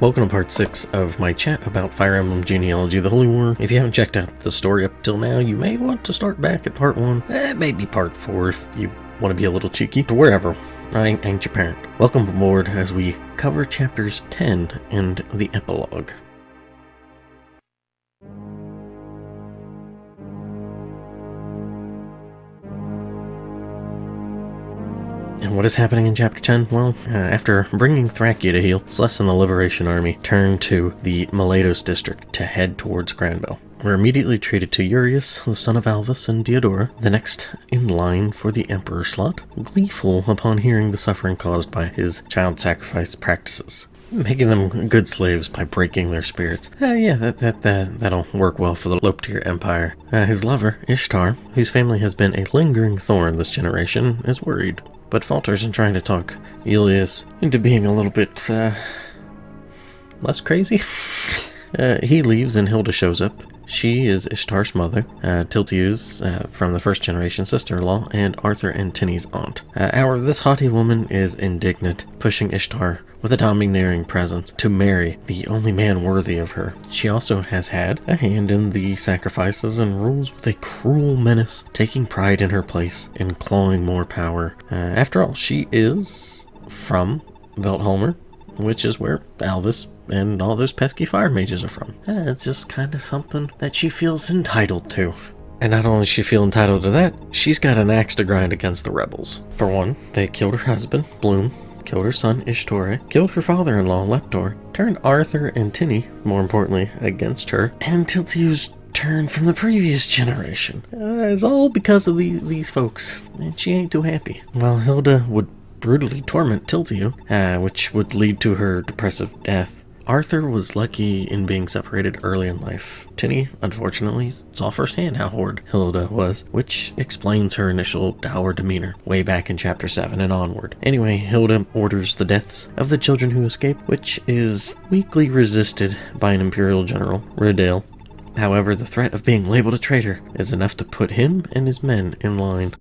Welcome to part 6 of my chat about Fire Emblem Genealogy, the Holy War. If you haven't checked out the story up till now, you may want to start back at part 1, maybe part 4 if you want to be a little cheeky, but wherever. I ain't your parent. Welcome aboard as we cover chapters 10 and the Epilogue. And what is happening in Chapter 10? Well, after bringing Thracia to heal, Celeste and the Liberation Army turn to the Miletos district to head towards Granville. We're immediately treated to Urius, the son of Alvis and Diodora, the next in line for the Emperor slot, gleeful upon hearing the suffering caused by his child sacrifice practices, making them good slaves by breaking their spirits. That'll work well for the Lopetier Empire. His lover, Ishtar, whose family has been a lingering thorn this generation, is worried, but falters in trying to talk Julius into being a little bit, less crazy. He leaves and Hilda shows up. She is Ishtar's mother, Tiltius, from the first generation sister-in-law, and Arthur and Tinny's aunt. However, this haughty woman is indignant, pushing Ishtar with a domineering presence to marry the only man worthy of her. She also has had a hand in the sacrifices and rules with a cruel menace, taking pride in her place and clawing more power. After all, she is from Veltholmer, which is where Alvis and all those pesky fire mages are from. It's just kind of something that she feels entitled to. And not only does she feel entitled to that, she's got an axe to grind against the rebels. For one, they killed her husband, Bloom, killed her son, Ishtore, killed her father-in-law, Leptor, turned Arthur and Tinny, more importantly, against her, and Tiltius turned from the previous generation. It's all because of these folks, and she ain't too happy. While Hilda would brutally torment Tiltiu, which would lead to her depressive death, Arthur was lucky in being separated early in life. Tinny, unfortunately, saw firsthand how horrid Hilda was, which explains her initial dour demeanor way back in Chapter 7 and onward. Anyway, Hilda orders the deaths of the children who escape, which is weakly resisted by an Imperial General, Riddale. However, the threat of being labeled a traitor is enough to put him and his men in line.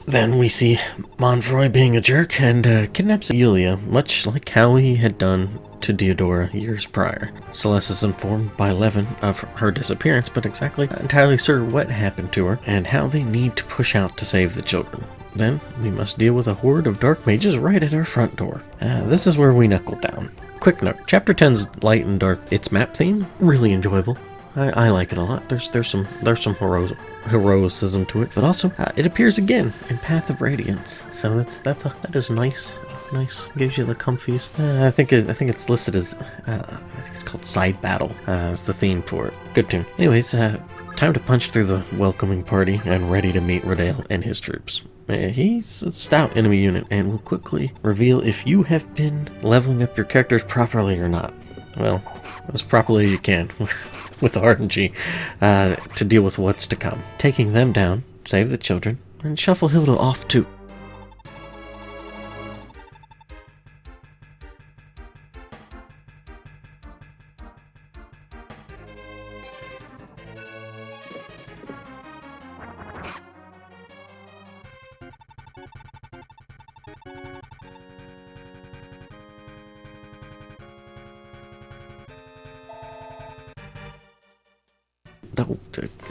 Then we see Monfroy being a jerk and kidnaps Yulia, much like how he had done to Diodora years prior. Celeste is informed by Levin of her disappearance, but exactly not entirely sure what happened to her and how they need to push out to save the children. Then we must deal with a horde of dark mages right at our front door. This is where we knuckle down. Quick note, Chapter 10's light and dark. Its map theme, really enjoyable. I like it a lot. There's some heroicism to it, but also it appears again in Path of Radiance, so that is nice. Gives you the comfies. I think it's listed as I think it's called Side Battle as the theme for it. Good tune. Anyways, time to punch through the welcoming party and ready to meet Riddale and his troops. He's a stout enemy unit and will quickly reveal if you have been leveling up your characters properly or not. Well, as properly as you can. With RNG, to deal with what's to come. Taking them down, save the children, and shuffle Hilda off too.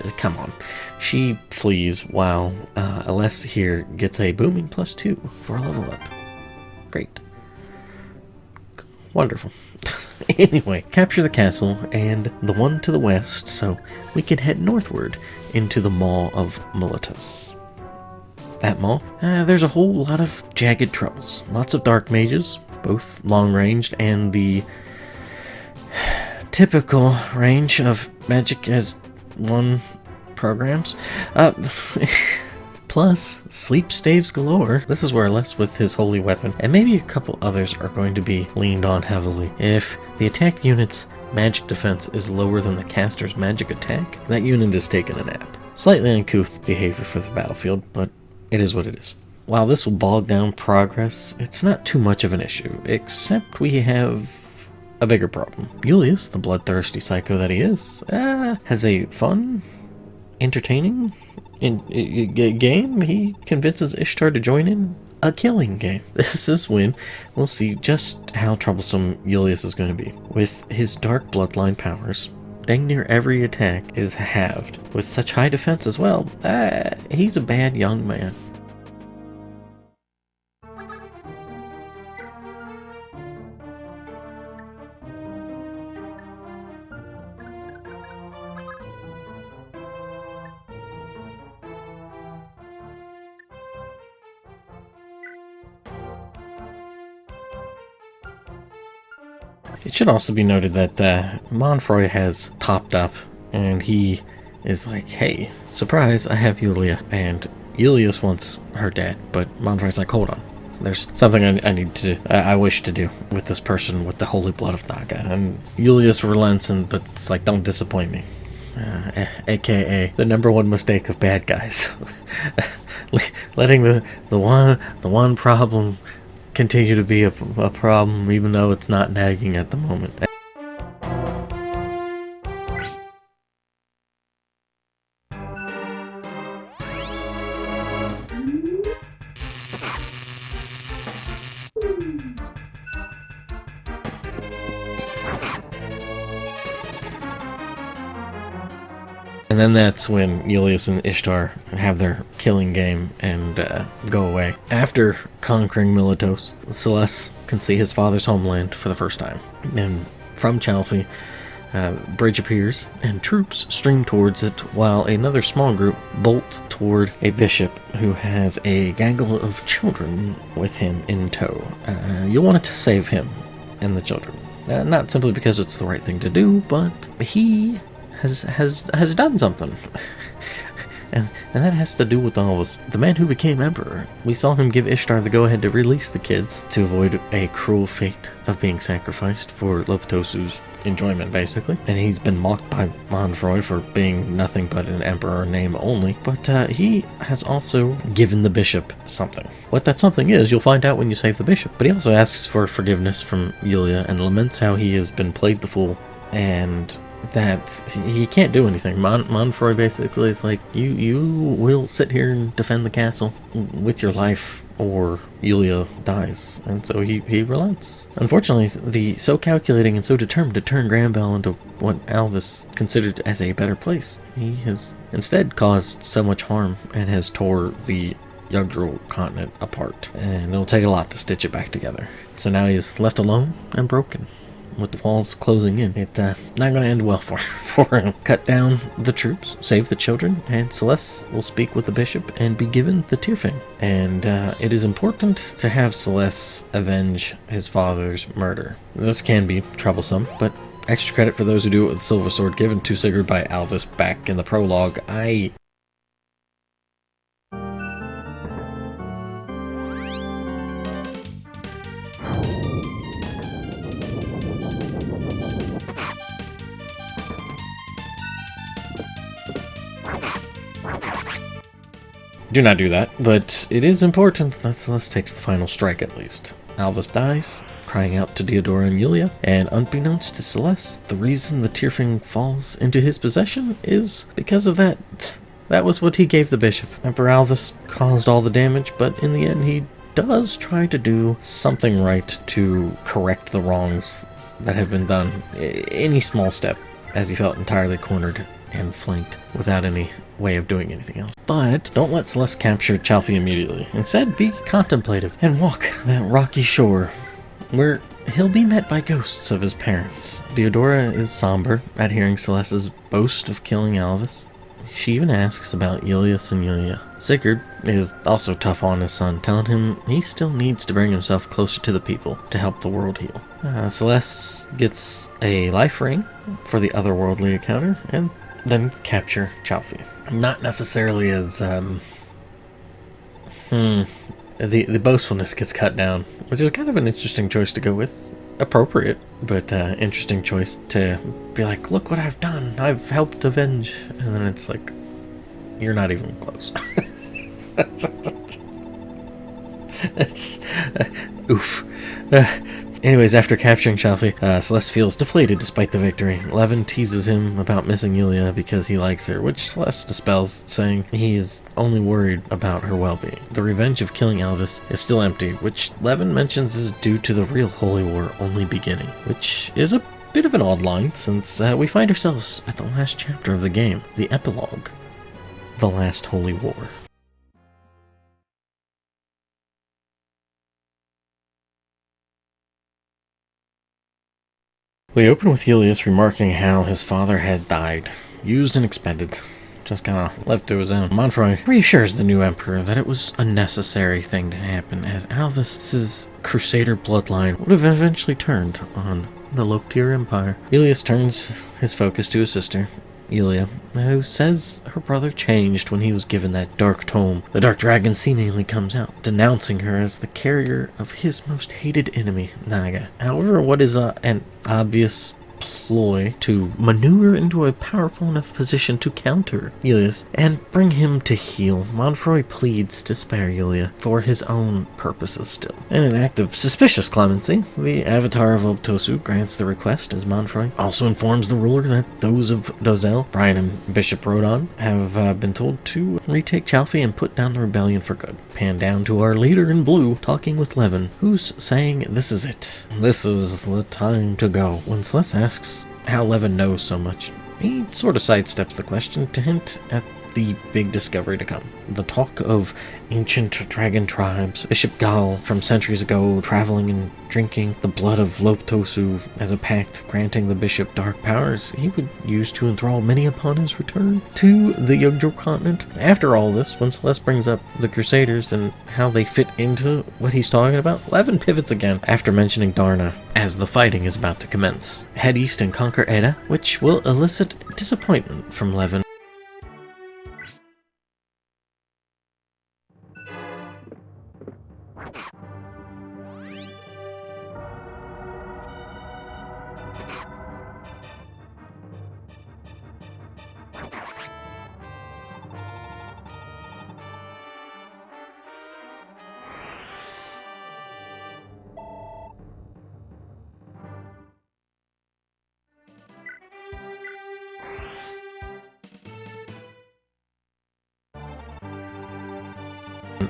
Oh, come on. She flees while Aless here gets a booming +2 for a level up. Great. Wonderful. Anyway, capture the castle and the one to the west so we can head northward into the Maw of Miletos. That maw, there's a whole lot of jagged troubles. Lots of dark mages, both long-ranged and the typical range of magic as one programs. Plus, sleep staves galore. This is where Aless with his holy weapon, and maybe a couple others, are going to be leaned on heavily. If the attack unit's magic defense is lower than the caster's magic attack, that unit is taking a nap. Slightly uncouth behavior for the battlefield, but it is what it is. While this will bog down progress, it's not too much of an issue, except we have a bigger problem. Julius, the bloodthirsty psycho that he is, has a fun, entertaining game. He convinces Ishtar to join in a killing game. This is when we'll see just how troublesome Julius is going to be. With his dark bloodline powers, dang near every attack is halved. With such high defense as well, he's a bad young man. It should also be noted that Monfroy has popped up, and he is like, hey, surprise, I have Julia. And Julius wants her dad, but Monfroy's like, hold on. There's something I wish to do with this person with the holy blood of Naga. And Julius relents, but it's like, don't disappoint me. AKA the number one mistake of bad guys. Letting the one problem continue to be a problem, even though it's not nagging at the moment. And then that's when Julius and Ishtar have their killing game and go away. After conquering Miletos, Celeste can see his father's homeland for the first time. And from Chalfie, bridge appears and troops stream towards it, while another small group bolts toward a bishop who has a gaggle of children with him in tow. You'll want to save him and the children. Not simply because it's the right thing to do, but he has done something. and that has to do with all this. The man who became emperor. We saw him give Ishtar the go-ahead to release the kids to avoid a cruel fate of being sacrificed for Loptosu's enjoyment, basically. And he's been mocked by Monfroy for being nothing but an emperor name only. But he has also given the bishop something. What that something is, you'll find out when you save the bishop. But he also asks for forgiveness from Julia and laments how he has been played the fool and that he can't do anything. Monfroy basically is like, you will sit here and defend the castle with your life or Julia dies. And so he relents. Unfortunately, the so calculating and so determined to turn Granbell into what Alvis considered as a better place, he has instead caused so much harm and has tore the Yggdrasil continent apart. And it'll take a lot to stitch it back together. So now he's left alone and broken, with the walls closing in. It's not going to end well for him. Cut down the troops, save the children, and Celeste will speak with the bishop and be given the Tearfang. And it is important to have Celeste avenge his father's murder. This can be troublesome, but extra credit for those who do it with the Silver Sword given to Sigurd by Alvis back in the prologue. Do not do that, but it is important that Celeste takes the final strike at least. Alvis dies, crying out to Diodora and Julia, and unbeknownst to Celeste, the reason the Tearfang falls into his possession is because of that. That was what he gave the bishop. Emperor Alvis caused all the damage, but in the end he does try to do something right to correct the wrongs that have been done. Any small step, as he felt entirely cornered and flanked without any way of doing anything else. But don't let Celeste capture Chalfie immediately. Instead, be contemplative and walk that rocky shore where he'll be met by ghosts of his parents. Diodora is somber at hearing Celeste's boast of killing Alvis. She even asks about Julius and Julia. Sigurd is also tough on his son, telling him he still needs to bring himself closer to the people to help the world heal. Celeste gets a life ring for the otherworldly encounter, and then capture Chalfie. Not necessarily as, the boastfulness gets cut down, which is kind of an interesting choice to go with. Appropriate, but interesting choice to be like, look what I've done, I've helped avenge, and then it's like, you're not even close. It's, oof. Anyways, after capturing Chalfie, Celeste feels deflated despite the victory. Levin teases him about missing Yulia because he likes her, which Celeste dispels, saying he is only worried about her well-being. The revenge of killing Elvis is still empty, which Levin mentions is due to the real Holy War only beginning, which is a bit of an odd line since we find ourselves at the last chapter of the game, the Epilogue, the Last Holy War. We open with Julius remarking how his father had died, used and expended, just kind of left to his own. Manfroy reassures the new emperor that it was a necessary thing to happen, as Alvis's Crusader bloodline would have eventually turned on the Loptir Empire. Julius turns his focus to his sister, Yulia, who says her brother changed when he was given that dark tome. The Dark Dragon seemingly comes out, denouncing her as the carrier of his most hated enemy, Naga. However, what is an obvious ploy to maneuver into a powerful enough position to counter Julius and bring him to heel, Manfroy pleads to spare Yulia for his own purposes still. In an act of suspicious clemency, the Avatar of Obtosu grants the request, as Manfroy also informs the ruler that those of Dozel, Brian and Bishop Rodon, have been told to retake Chalfie and put down the rebellion for good. Pan down to our leader in blue talking with Levin, who's saying this is it. This is the time to go. When Celeste asks how Levin knows so much, he sort of sidesteps the question to hint at the big discovery to come. The talk of ancient dragon tribes, Bishop Gal from centuries ago traveling and drinking the blood of Loptosu as a pact, granting the bishop dark powers he would use to enthrall many upon his return to the Yugdor continent. After all this, when Celeste brings up the Crusaders and how they fit into what he's talking about, Levin pivots again after mentioning Darna, as the fighting is about to commence. Head east and conquer Edda, which will elicit disappointment from Levin.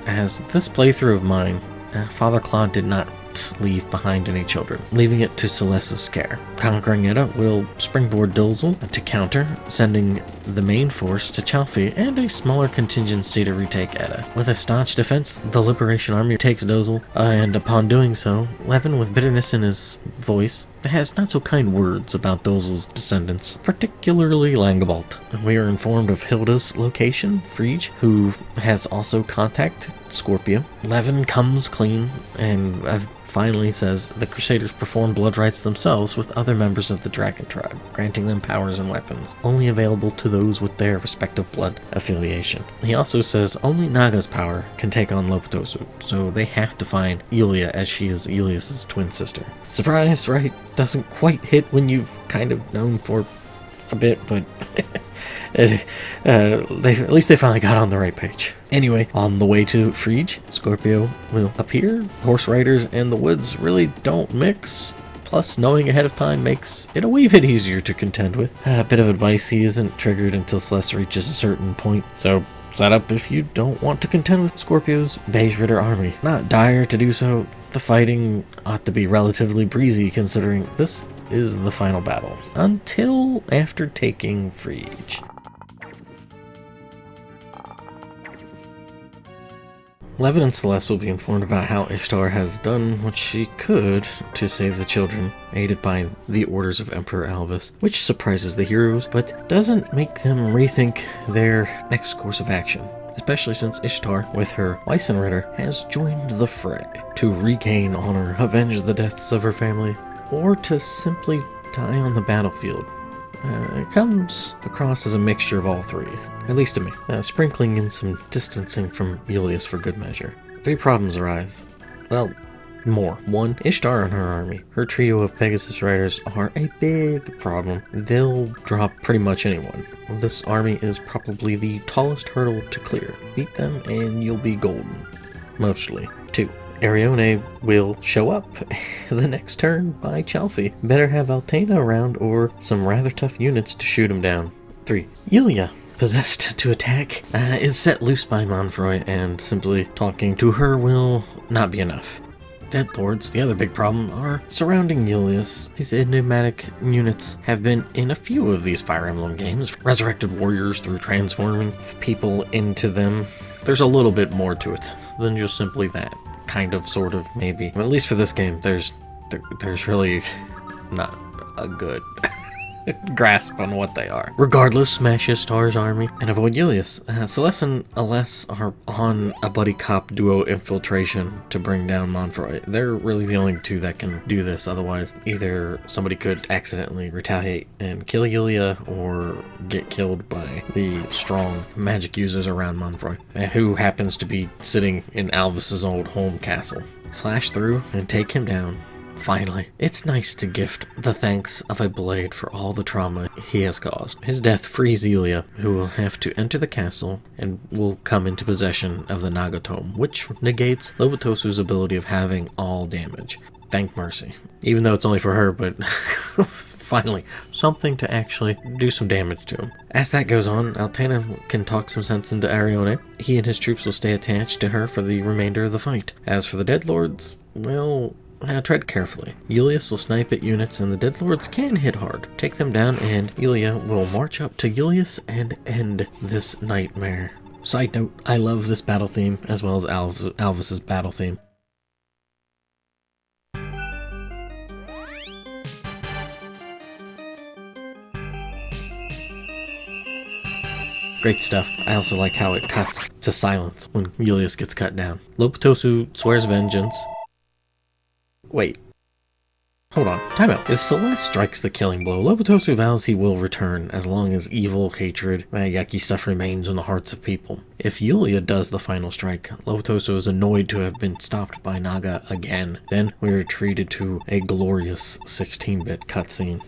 As this playthrough of mine, Father Claude did not leave behind any children, leaving it to Celeste's care. Conquering Edda will springboard Dozel to counter, sending the main force to Chalfie and a smaller contingency to retake Edda. With a staunch defense, the Liberation Army takes Dozel, and upon doing so, Levin, with bitterness in his voice, has not so kind words about Dozel's descendants, particularly Langobald. We are informed of Hilda's location, Frege, who has also contacted Scorpio. Levin comes clean and finally says the Crusaders perform blood rites themselves with other members of the Dragon Tribe, granting them powers and weapons, only available to those with their respective blood affiliation. He also says only Naga's power can take on Loptosu, so they have to find Yulia, as she is Elias's twin sister. Surprise, right? Doesn't quite hit when you've kind of known for a bit, but at least they finally got on the right page. Anyway, on the way to Frege, Scorpio will appear. Horse riders and the woods really don't mix. Plus, knowing ahead of time makes it a wee bit easier to contend with. A bit of advice: he isn't triggered until Celeste reaches a certain point, so set up if you don't want to contend with Scorpio's Beige Ritter army. Not dire to do so. The fighting ought to be relatively breezy considering this is the final battle, until after taking Frege. Levin and Celeste will be informed about how Ishtar has done what she could to save the children, aided by the orders of Emperor Alvis, which surprises the heroes, but doesn't make them rethink their next course of action, especially since Ishtar, with her Weissenritter, has joined the fray to regain honor, avenge the deaths of her family, or to simply die on the battlefield. It comes across as a mixture of all three, at least to me, sprinkling in some distancing from Julius for good measure. 3 problems arise. Well, more. 1, Ishtar and her army. Her trio of Pegasus riders are a big problem. They'll drop pretty much anyone. This army is probably the tallest hurdle to clear. Beat them and you'll be golden. Mostly. 2, Arione will show up the next turn by Chalfie. Better have Altena around or some rather tough units to shoot him down. 3. Yulia, possessed to attack, is set loose by Monfroy, and simply talking to her will not be enough. Dead Lords, the other big problem, are surrounding Julius. These enigmatic units have been in a few of these Fire Emblem games. Resurrected warriors through transforming people into them. There's a little bit more to it than just simply that. Kind of, sort of, maybe. At least for this game, there's really not a good grasp on what they are. Regardless, smash Ishtar's army and avoid Julius. Celeste and Aless are on a buddy cop duo infiltration to bring down Monfroy. They're really the only two that can do this, otherwise either somebody could accidentally retaliate and kill Yulia or get killed by the strong magic users around Monfroy, who happens to be sitting in Alvis's old home castle. Slash through and take him down. Finally, it's nice to gift the thanks of a blade for all the trauma he has caused. His death frees Yulia, who will have to enter the castle and will come into possession of the Nagatome, which negates Lobotosu's ability of having all damage. Thank mercy. Even though it's only for her, but finally, something to actually do some damage to him. As that goes on, Altena can talk some sense into Arione. He and his troops will stay attached to her for the remainder of the fight. As for the Dead Lords, well, now tread carefully. Julius will snipe at units and the Dead Lords can hit hard. Take them down and Yulia will march up to Julius and end this nightmare. Side note, I love this battle theme as well as Alvis's battle theme. Great stuff. I also like how it cuts to silence when Julius gets cut down. Lobotosu swears vengeance. Wait. Hold on. Time out. If Celeste strikes the killing blow, Lobotosu vows he will return as long as evil, hatred, yucky stuff remains in the hearts of people. If Yulia does the final strike, Lobotosu is annoyed to have been stopped by Naga again. Then we are treated to a glorious 16-bit cutscene.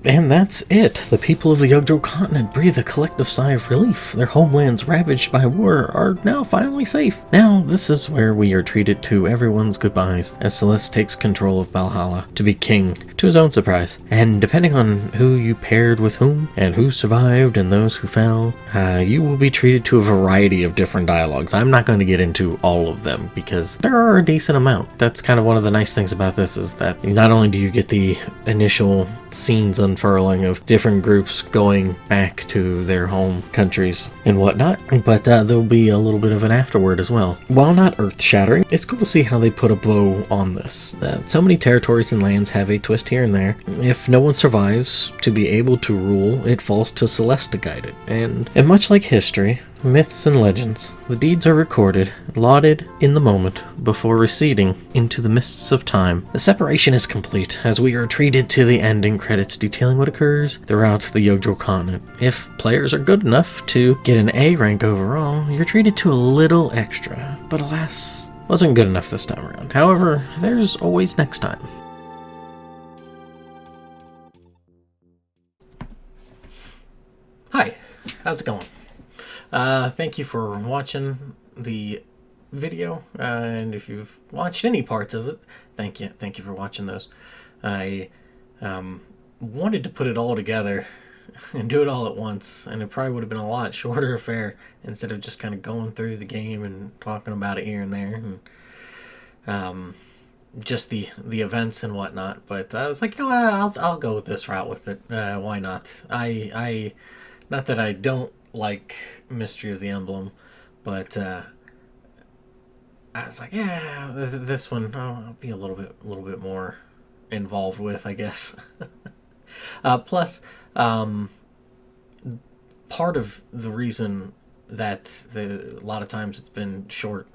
And that's it. The people of the Yogdro continent breathe a collective sigh of relief. Their homelands ravaged by war are now finally safe. Now, this is where we are treated to everyone's goodbyes, as Celeste takes control of Valhalla to be king, to his own surprise. And depending on who you paired with whom, and who survived and those who fell, you will be treated to a variety of different dialogues. I'm not going to get into all of them, because there are a decent amount. That's kind of one of the nice things about this, is that not only do you get the initial scenes unfurling of different groups going back to their home countries and whatnot, but there'll be a little bit of an afterword as well. While not earth-shattering, it's cool to see how they put a bow on this. So many territories and lands have a twist here and there. If no one survives to be able to rule, it falls to Celeste to guide it. And much like history, myths and legends, the deeds are recorded, lauded in the moment, before receding into the mists of time. The separation is complete, as we are treated to the ending credits detailing what occurs throughout the Yogdro continent. If players are good enough to get an A rank overall, you're treated to a little extra, but alas, wasn't good enough this time around. However, there's always next time. Hi, how's it going? Thank you for watching the video, and if you've watched any parts of it, thank you for watching those. I wanted to put it all together and do it all at once, and it probably would have been a lot shorter affair instead of just kind of going through the game and talking about it here and there, and just the events and whatnot. But I was like, you know what, I'll go with this route with it. Why not? I not that I don't like Mystery of the Emblem, but I was like, yeah, this one I'll be a little bit more involved with, I guess. Plus, um, part of the reason that a lot of times it's been short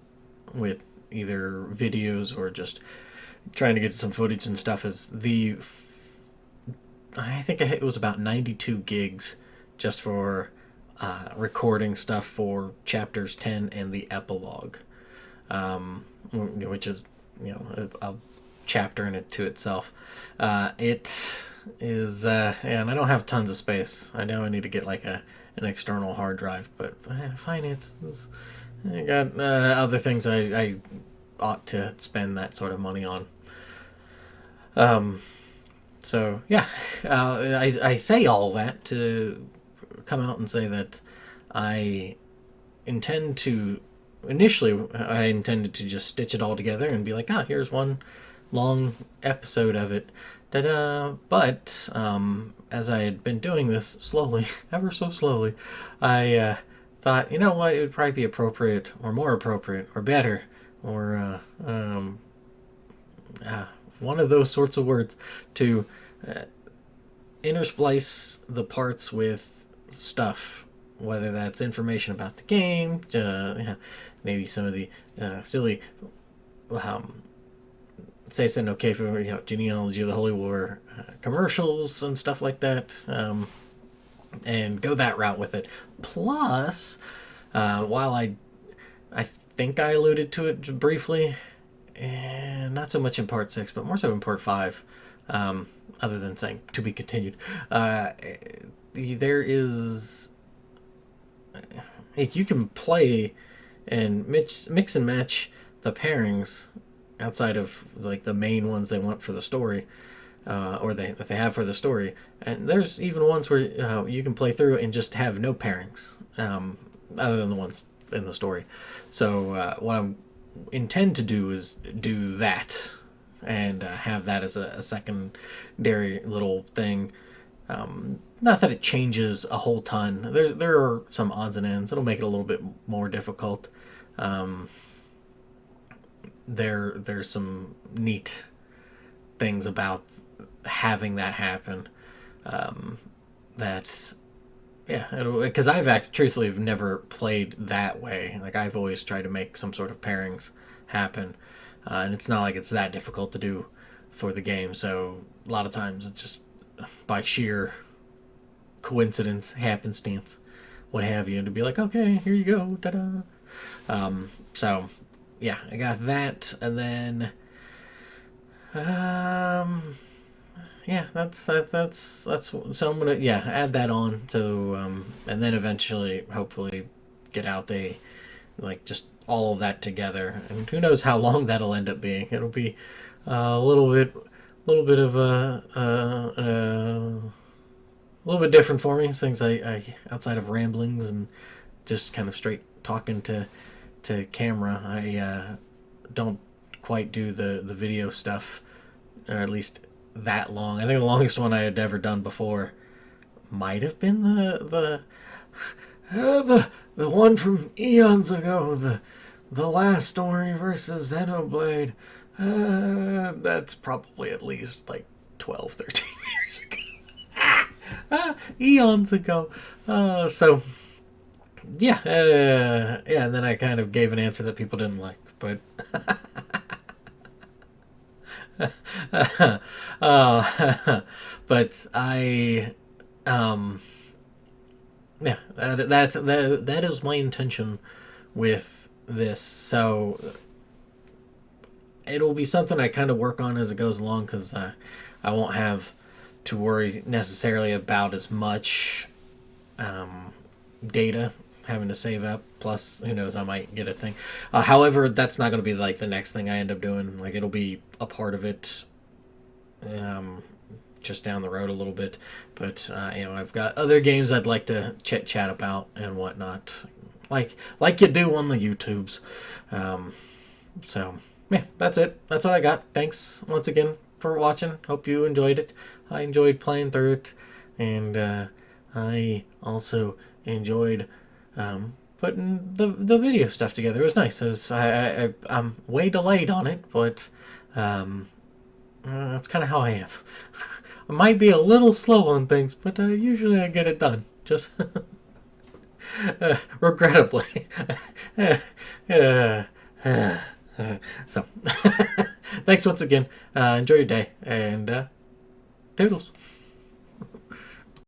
with either videos or just trying to get some footage and stuff is I think it was about 92 gigs just for recording stuff for chapters 10 and the epilogue, which is a chapter in it to itself. It is, and I don't have tons of space. I know I need to get like an external hard drive, but finances, I got other things I ought to spend that sort of money on. So yeah, I say all that to come out and say that I intend to. Initially, I intended to just stitch it all together and be like, here's one long episode of it. Ta-da! But as I had been doing this slowly, ever so slowly, I thought, you know what, it would probably be appropriate, or more appropriate, or better, or one of those sorts of words, to intersplice the parts with stuff, whether that's information about the game, maybe some of the silly, say it's okay for Genealogy of the Holy War commercials and stuff like that, and go that route with it. Plus, while I think I alluded to it briefly, and not so much in part 6, but more so in part 5, other than saying to be continued, there is, you can play and mix and match the pairings outside of like the main ones they want for the story, or that they have for the story. And there's even ones where you can play through and just have no pairings, other than the ones in the story. So what I intend to do is do that, and have that as a secondary little thing. Not that it changes a whole ton. There are some odds and ends. It'll make it a little bit more difficult. There's some neat things about having that happen. That, yeah, because truthfully have never played that way. Like, I've always tried to make some sort of pairings happen, and it's not like it's that difficult to do for the game. So a lot of times it's just by sheer coincidence, happenstance, what have you, to be like, okay, here you go, ta-da. So yeah, I got that, and then yeah, that's so I'm gonna add that on to and then eventually hopefully get out just all of that together, and who knows how long that'll end up being. It'll be a little bit of a little bit different for me, since I outside of ramblings and just kind of straight talking to camera, I don't quite do the video stuff, or at least that long. I think the longest one I had ever done before might have been the one from eons ago, the last story versus Xenoblade. That's probably at least like 12, 13 years ago. Eons ago. So yeah, and then I kind of gave an answer that people didn't like, but but I yeah, that is my intention with this. So it'll be something I kind of work on as it goes along, because I won't have to worry necessarily about as much data having to save up. Plus, who knows, I might get a thing. However, that's not going to be like the next thing I end up doing. Like, it'll be a part of it, just down the road a little bit. But I've got other games I'd like to chit chat about and whatnot, like you do on the YouTubes. So yeah, that's it. That's what I got. Thanks once again for watching. Hope you enjoyed it. I enjoyed playing through it, and I also enjoyed putting the video stuff together. It was nice. I'm way delayed on it, but that's kind of how I am. I might be a little slow on things, but usually I get it done. Just regrettably. So, thanks once again. Enjoy your day, and toodles.